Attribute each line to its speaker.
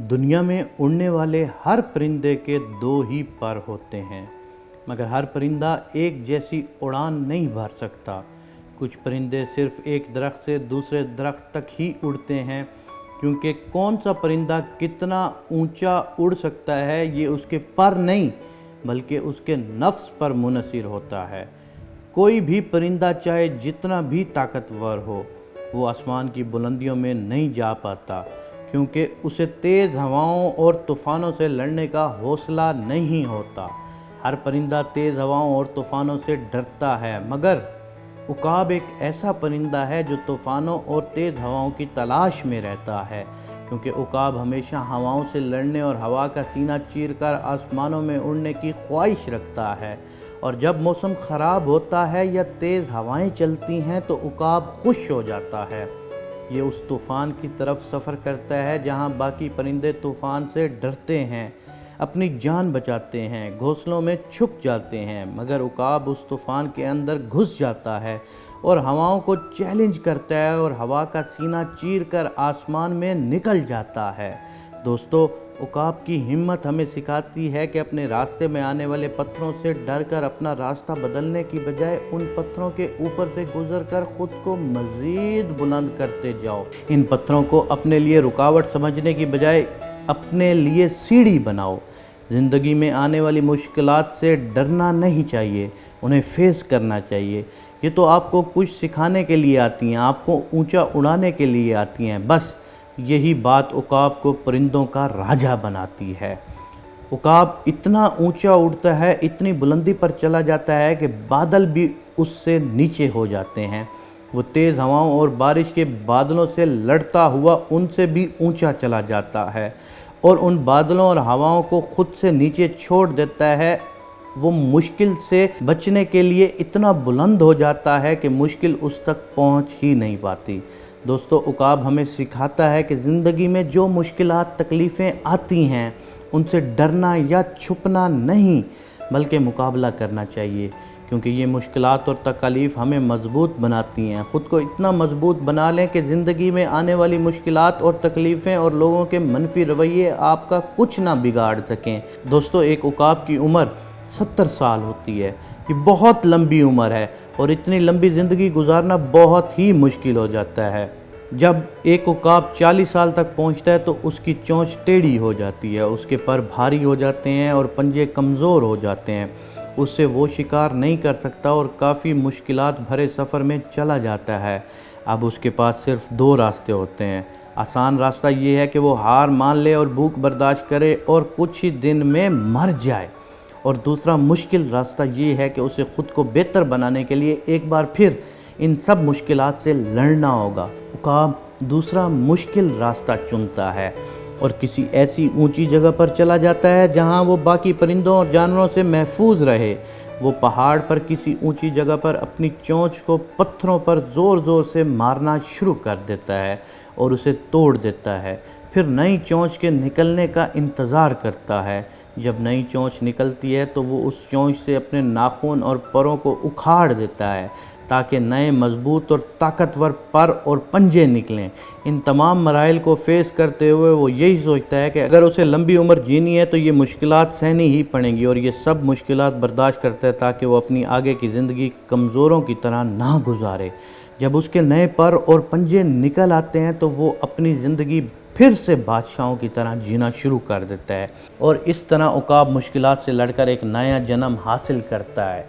Speaker 1: دنیا میں اڑنے والے ہر پرندے کے دو ہی پر ہوتے ہیں، مگر ہر پرندہ ایک جیسی اڑان نہیں بھر سکتا۔ کچھ پرندے صرف ایک درخت سے دوسرے درخت تک ہی اڑتے ہیں، کیونکہ کون سا پرندہ کتنا اونچا اڑ سکتا ہے یہ اس کے پر نہیں بلکہ اس کے نفس پر منحصر ہوتا ہے۔ کوئی بھی پرندہ چاہے جتنا بھی طاقتور ہو، وہ آسمان کی بلندیوں میں نہیں جا پاتا، کیونکہ اسے تیز ہواؤں اور طوفانوں سے لڑنے کا حوصلہ نہیں ہوتا۔ ہر پرندہ تیز ہواؤں اور طوفانوں سے ڈرتا ہے، مگر عقاب ایک ایسا پرندہ ہے جو طوفانوں اور تیز ہواؤں کی تلاش میں رہتا ہے، کیونکہ عقاب ہمیشہ ہواؤں سے لڑنے اور ہوا کا سینہ چیر کر آسمانوں میں اڑنے کی خواہش رکھتا ہے۔ اور جب موسم خراب ہوتا ہے یا تیز ہوائیں چلتی ہیں تو عقاب خوش ہو جاتا ہے۔ یہ اس طوفان کی طرف سفر کرتا ہے جہاں باقی پرندے طوفان سے ڈرتے ہیں، اپنی جان بچاتے ہیں، گھونسلوں میں چھپ جاتے ہیں، مگر عقاب اس طوفان کے اندر گھس جاتا ہے اور ہواؤں کو چیلنج کرتا ہے اور ہوا کا سینہ چیر کر آسمان میں نکل جاتا ہے۔ دوستو، عقاب کی ہمت ہمیں سکھاتی ہے کہ اپنے راستے میں آنے والے پتھروں سے ڈر کر اپنا راستہ بدلنے کی بجائے ان پتھروں کے اوپر سے گزر کر خود کو مزید بلند کرتے جاؤ۔ ان پتھروں کو اپنے لیے رکاوٹ سمجھنے کی بجائے اپنے لیے سیڑھی بناؤ۔ زندگی میں آنے والی مشکلات سے ڈرنا نہیں چاہیے، انہیں فیس کرنا چاہیے۔ یہ تو آپ کو کچھ سکھانے کے لیے آتی ہیں، آپ کو اونچا اڑانے کے لیے آتی ہیں، بس یہی بات عقاب کو پرندوں کا راجا بناتی ہے۔ عقاب اتنا اونچا اڑتا ہے، اتنی بلندی پر چلا جاتا ہے کہ بادل بھی اس سے نیچے ہو جاتے ہیں۔ وہ تیز ہواؤں اور بارش کے بادلوں سے لڑتا ہوا ان سے بھی اونچا چلا جاتا ہے اور ان بادلوں اور ہواؤں کو خود سے نیچے چھوڑ دیتا ہے۔ وہ مشکل سے بچنے کے لیے اتنا بلند ہو جاتا ہے کہ مشکل اس تک پہنچ ہی نہیں پاتی۔ دوستو، عقاب ہمیں سکھاتا ہے کہ زندگی میں جو مشکلات تکلیفیں آتی ہیں ان سے ڈرنا یا چھپنا نہیں بلکہ مقابلہ کرنا چاہیے، کیونکہ یہ مشکلات اور تکالیف ہمیں مضبوط بناتی ہیں۔ خود کو اتنا مضبوط بنا لیں کہ زندگی میں آنے والی مشکلات اور تکلیفیں اور لوگوں کے منفی رویے آپ کا کچھ نہ بگاڑ سکیں۔ دوستو، ایک عقاب کی عمر 70 سال ہوتی ہے۔ یہ بہت لمبی عمر ہے اور اتنی لمبی زندگی گزارنا بہت ہی مشکل ہو جاتا ہے۔ جب ایک عقاب 40 سال تک پہنچتا ہے تو اس کی چونچ ٹیڑھی ہو جاتی ہے، اس کے پر بھاری ہو جاتے ہیں اور پنجے کمزور ہو جاتے ہیں۔ اس سے وہ شکار نہیں کر سکتا اور کافی مشکلات بھرے سفر میں چلا جاتا ہے۔ اب اس کے پاس صرف 2 راستے ہوتے ہیں۔ آسان راستہ یہ ہے کہ وہ ہار مان لے اور بھوک برداشت کرے اور کچھ ہی دن میں مر جائے، اور دوسرا مشکل راستہ یہ ہے کہ اسے خود کو بہتر بنانے کے لیے ایک بار پھر ان سب مشکلات سے لڑنا ہوگا۔ عقاب دوسرا مشکل راستہ چنتا ہے اور کسی ایسی اونچی جگہ پر چلا جاتا ہے جہاں وہ باقی پرندوں اور جانوروں سے محفوظ رہے۔ وہ پہاڑ پر کسی اونچی جگہ پر اپنی چونچ کو پتھروں پر زور زور سے مارنا شروع کر دیتا ہے اور اسے توڑ دیتا ہے۔ پھر نئی چونچ کے نکلنے کا انتظار کرتا ہے۔ جب نئی چونچ نکلتی ہے تو وہ اس چونچ سے اپنے ناخن اور پروں کو اکھاڑ دیتا ہے تاکہ نئے مضبوط اور طاقتور پر اور پنجے نکلیں۔ ان تمام مراحل کو فیس کرتے ہوئے وہ یہی سوچتا ہے کہ اگر اسے لمبی عمر جینی ہے تو یہ مشکلات سہنی ہی پڑیں گی، اور یہ سب مشکلات برداشت کرتا ہے تاکہ وہ اپنی آگے کی زندگی کمزوروں کی طرح نہ گزارے۔ جب اس کے نئے پر اور پنجے نکل آتے ہیں تو وہ اپنی زندگی پھر سے بادشاہوں کی طرح جینا شروع کر دیتا ہے، اور اس طرح عقاب مشکلات سے لڑ کر ایک نیا جنم حاصل کرتا ہے۔